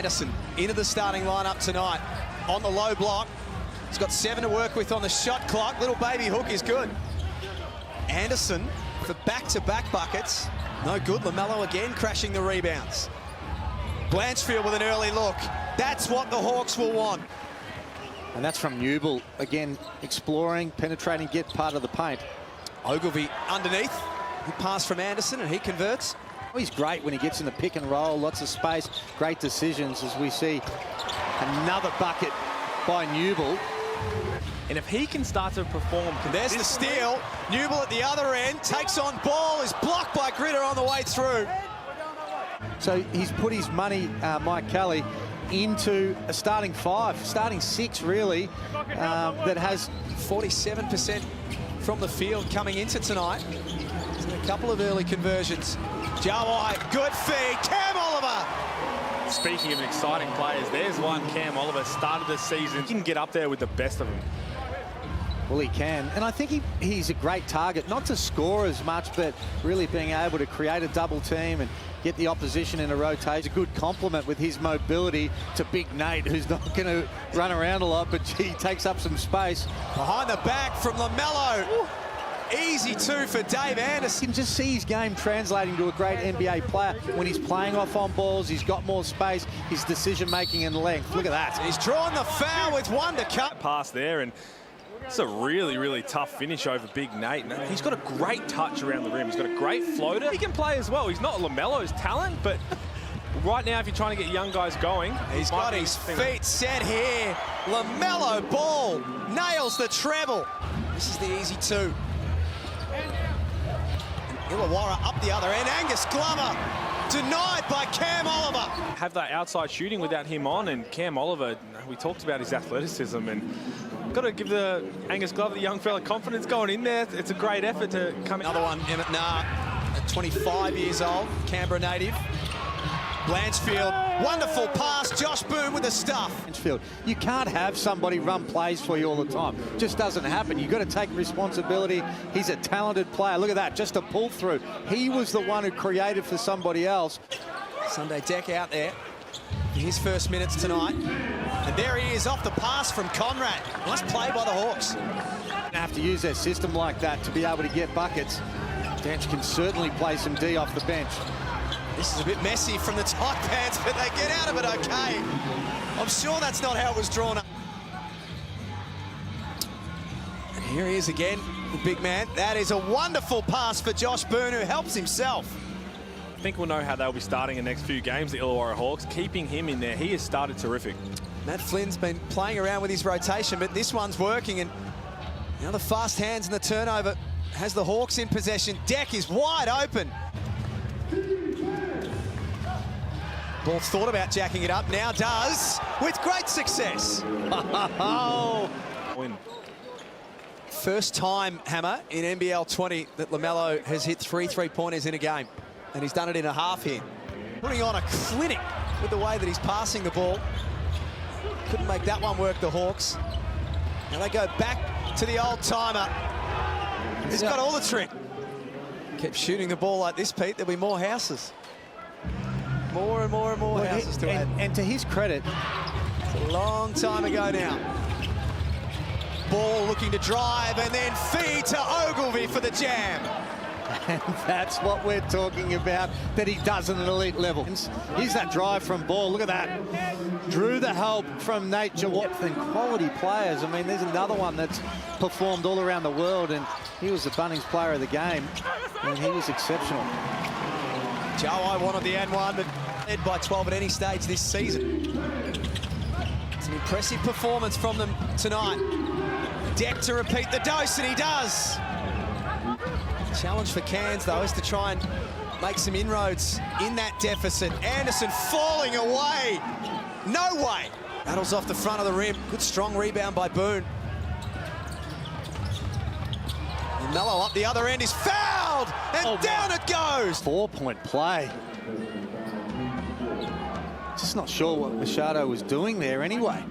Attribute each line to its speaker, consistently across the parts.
Speaker 1: Anderson into the starting lineup tonight on the low block. He's got 7 to work with on the shot clock. Little baby hook is good. Anderson for back-to-back buckets. No good. LaMelo again crashing the rebounds. Blanchfield with an early look. That's what the Hawks will want.
Speaker 2: And that's from Newell. Again, exploring, penetrating, get part of the paint.
Speaker 1: Ogilvie underneath. He passed from Anderson and he converts.
Speaker 2: He's great when he gets in the pick and roll. Lots of space. Great decisions as we see another bucket by Newell.
Speaker 3: And if he can start to perform...
Speaker 1: There's the steal. Newell at the other end. Takes on Ball. Is blocked by Gritter on the way through.
Speaker 2: So he's put his money, Mike Kelly, into a starting 5, starting 6 really, that has
Speaker 1: 47% from the field coming into tonight. A couple of early conversions. Jawai, good feed. Cam Oliver.
Speaker 3: Speaking of exciting players, there's one. Cam Oliver started the season. He can get up there with the best of them.
Speaker 2: Well, he can. And I think he's a great target, not to score as much, but really being able to create a double team and get the opposition in a rotation. A good complement with his mobility to Big Nate, who's not going to run around a lot, but he takes up some space.
Speaker 1: Behind the back from LaMelo. Ooh. Easy 2 for Dave Anderson.
Speaker 2: You can just see his game translating to a great NBA player. When he's playing off on balls, he's got more space, his decision-making and length. Look at that.
Speaker 1: He's drawn the foul with 1 to cut.
Speaker 3: Pass there, and it's a really, really tough finish over Big Nate. He's got a great touch around the rim. He's got a great floater. He can play as well. He's not LaMelo's talent, but right now, if you're trying to get young guys going...
Speaker 1: He's got his feet set here. LaMelo Ball nails the treble. This is the easy 2. Illawarra up the other end. Angus Glover denied by Cam Oliver.
Speaker 3: Have that outside shooting without him on, and Cam Oliver, we talked about his athleticism, and got to give the Angus Glover, the young fella, confidence going in there. It's a great effort to come in.
Speaker 1: Another one, Emmett Nah, at 25 years old, Canberra native. Blanchfield, wonderful pass. Josh Boone with the stuff.
Speaker 2: Blanchfield, you can't have somebody run plays for you all the time. Just doesn't happen. You've got to take responsibility. He's a talented player. Look at that, just a pull through. He was the one who created for somebody else.
Speaker 1: Sunday Deck out there for his first minutes tonight. And there he is off the pass from Conrad. Nice play by the Hawks.
Speaker 2: They have to use their system like that to be able to get buckets. Dench can certainly play some D off the bench.
Speaker 1: This is a bit messy from the Taipans, but they get out of it okay. I'm sure that's not how it was drawn up. And here he is again, the big man. That is a wonderful pass for Josh Boone, who helps himself.
Speaker 3: I think we'll know how they'll be starting the next few games, the Illawarra Hawks. Keeping him in there, he has started terrific.
Speaker 1: Matt Flynn's been playing around with his rotation, but this one's working, and now the fast hands and the turnover has the Hawks in possession. Deck is wide open. Ball thought about jacking it up, now does, with great success.
Speaker 3: Win.
Speaker 1: First time, Hammer, in NBL 20 that LaMelo has hit 3 3-pointers in a game. And he's done it in a half here. Putting on a clinic with the way that he's passing the ball. Couldn't make that one work, the Hawks. Now they go back to the old timer. He's got all the trick. Keep shooting the ball like this, Pete, there'll be more houses. More and more and more houses to add.
Speaker 2: And to his credit,
Speaker 1: it's a long time ago now. Ball looking to drive and then feed to Ogilvie for the jam.
Speaker 2: and that's what we're talking about, that he does at an elite level. Here's that drive from Ball. Look at that. Drew the help from Nate Jawat and quality players. I mean, there's another one that's performed all around the world, and he was the Bunnings player of the game, and he was exceptional.
Speaker 1: Jawai wanted the N1, but led by 12 at any stage this season. It's an impressive performance from them tonight. Deck to repeat the dose, and he does. Challenge for Cairns, though, is to try and make some inroads in that deficit. Anderson falling away. No way. Battles off the front of the rim. Good strong rebound by Boone. And Mello up the other end is fouled, and down it goes.
Speaker 2: 4-point play. Just not sure what Machado was doing there anyway.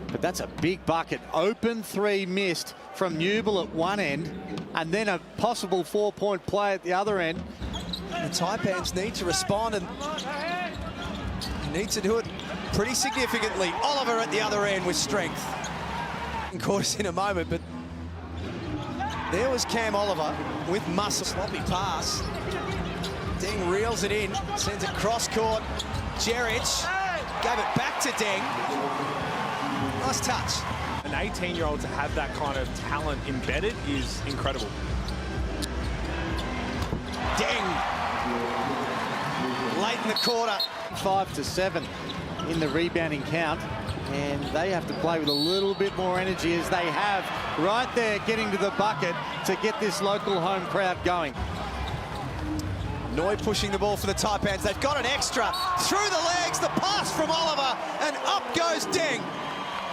Speaker 2: But that's a big bucket. Open three missed from Newell at one end, and then a possible 4-point play at the other end.
Speaker 1: The Taipans need to respond, and need to do it pretty significantly. Oliver at the other end with strength. And caught us in a moment, but there was Cam Oliver with muscle. Sloppy pass. Deng reels it in, sends it cross court. Jeric gave it back to Deng. Nice touch.
Speaker 3: An 18-year-old to have that kind of talent embedded is incredible.
Speaker 1: Deng. Late in the quarter.
Speaker 2: 5-7 in the rebounding count. And they have to play with a little bit more energy as they have right there getting to the bucket to get this local home crowd going.
Speaker 1: Noi pushing the ball for the Taipans. They've got an extra. Through the legs, the pass from Oliver, and up goes Deng.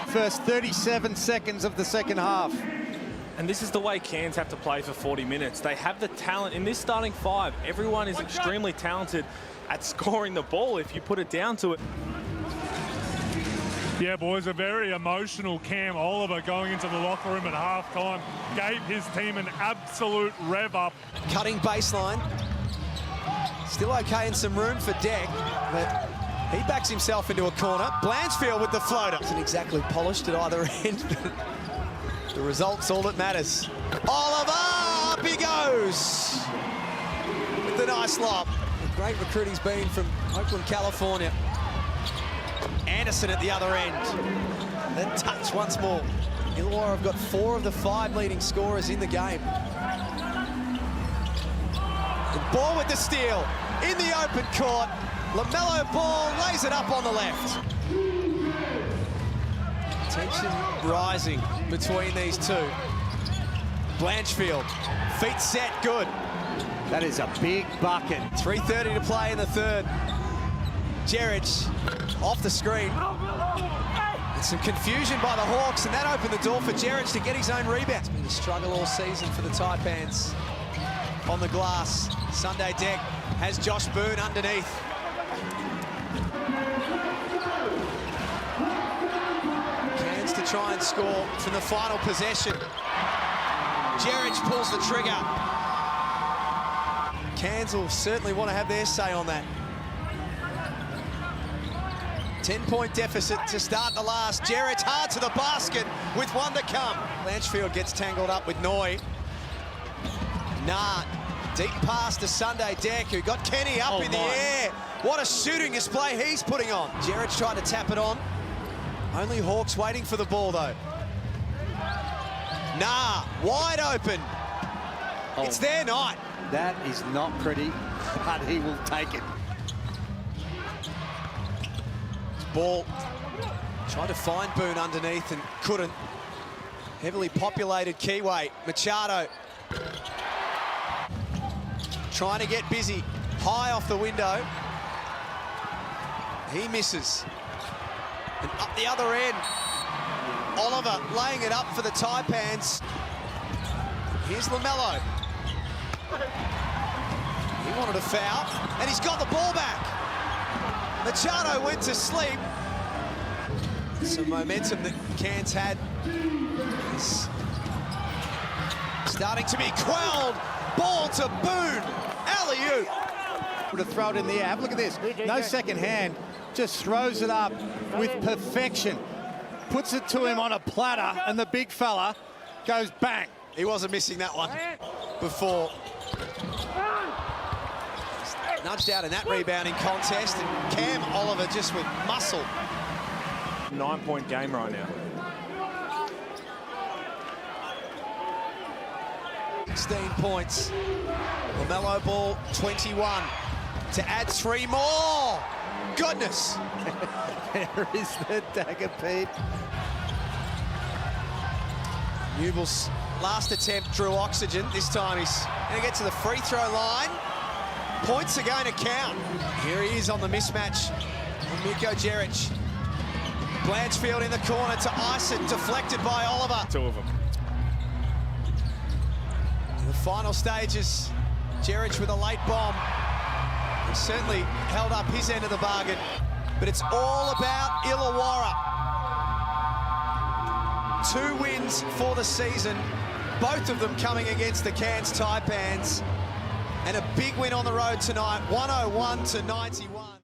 Speaker 2: First 37 seconds of the second half.
Speaker 3: And this is the way Cairns have to play for 40 minutes. They have the talent in this starting five. Everyone is extremely talented at scoring the ball if you put it down to it.
Speaker 4: Yeah, boys, a very emotional Cam Oliver going into the locker room at halftime. Gave his team an absolute rev up.
Speaker 1: Cutting baseline. Still okay and some room for Deng, but he backs himself into a corner. Blanchfield with the floater. Isn't exactly polished at either end. The result's all that matters. Oliver, up he goes. With the nice lob. A great recruit he's been from Oakland, California. Anderson at the other end. Then touch once more. Illawarra have got 4 of the 5 leading scorers in the game. The ball with the steal in the open court. LaMelo Ball lays it up on the left. Tension rising between these two. Blanchfield, feet set, good.
Speaker 2: That is a big bucket.
Speaker 1: 3:30 to play in the third. Jeric off the screen. And some confusion by the Hawks, and that opened the door for Jeric to get his own rebound. It's been a struggle all season for the Taipans. On the glass, Sunday Deck has Josh Boone underneath. Cairns to try and score from the final possession. Jeric pulls the trigger. Cairns will certainly want to have their say on that. 10-point deficit to start the last. Jeric hard to the basket with one to come. Blanchfield gets tangled up with Noi. Nah, deep pass to Sunday Deck, who got Kenny up in the air. What a shooting display he's putting on. Jeric tried to tap it on. Only Hawks waiting for the ball, though. Nah, wide open. It's their night.
Speaker 2: That is not pretty, but he will take it.
Speaker 1: Ball tried to find Boone underneath and couldn't. Heavily populated Kiwi. Machado trying to get busy. High off the window. He misses. And up the other end. Oliver laying it up for the Taipans. Here's LaMelo. He wanted a foul, and he's got the ball back. Machado went to sleep. Some momentum that Cairns had is starting to be quelled. Ball to Boone. Alley-oop.
Speaker 2: To throw it in the air. Have a look at this. No second hand. Just throws it up with perfection. Puts it to him on a platter, and the big fella goes bang.
Speaker 1: He wasn't missing that one before. Nudged out in that rebounding contest, and Cam Oliver just with muscle.
Speaker 3: 9-point game right now.
Speaker 1: 16 points. LaMelo Ball, 21. To add 3 more. Goodness.
Speaker 2: There is the dagger, Pete.
Speaker 1: Newell's last attempt drew oxygen. This time he's going to get to the free throw line. Points are going to count. Here he is on the mismatch. Miko Jeric. Blanchfield in the corner to ice it, deflected by Oliver.
Speaker 3: 2 of them.
Speaker 1: In the final stages, Jeric with a late bomb. He certainly held up his end of the bargain, but it's all about Illawarra. 2 wins for the season, both of them coming against the Cairns Taipans, and a big win on the road tonight, 101-91.